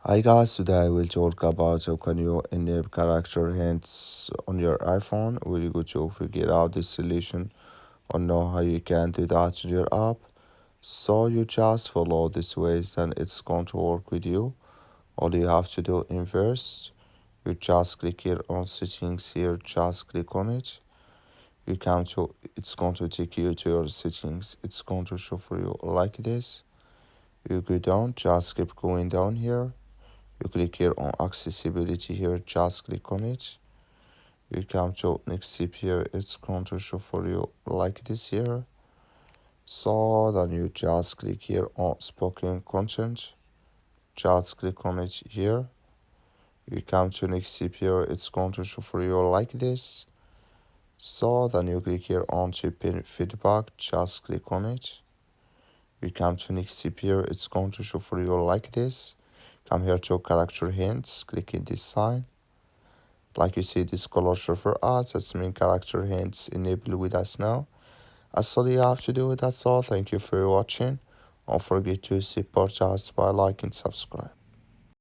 Hi guys, today we'll talk about how can you enable character hints on your iPhone. We're going to figure out this solution or know how you can do that in your app. So you just follow this ways and it's going to work with you. All you have to do in first, you just click here on settings here, just click on it. You come to it's going to take you to your settings. It's going to show for you like this. You go down, just keep going down here. You click here on accessibility here, just click on it. You come to next step here, it's going to show for you like this here. So then you just click here on spoken content, just click on it here. You come to next step here, it's going to show for you like this. So then you click here on to pin feedback, just click on it. You come to next step here, it's going to show for you like this. Come here to character hints, click in this sign. Like you see, this color show for us, that's main character hints enabled with us now. That's all you have to do. That's all. Thank you for watching. Don't forget to support us by liking and subscribe.